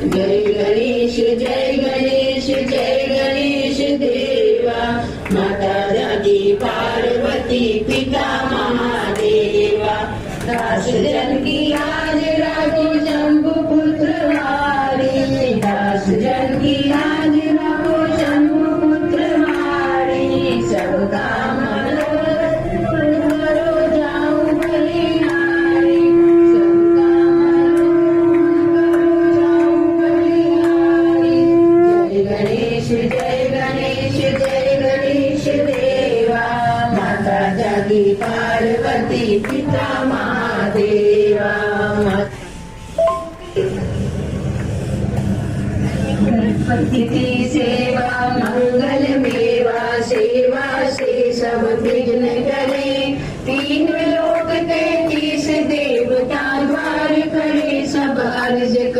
जय गणेश जय गणेश जय गणेश देवा माता जागी पार्वती पिता महादेवा दास जनकी आज राखो शंभु पुत्र वारी दास जनकी आज राखो शंभु पुत्र वारी सब काम करो जाऊं बलिहारी सब काम बलिहारी जय गणेश जय गणेश जय गणेश देवा माता जागी पार्वती पिता महादेवा गणपतीची सेवा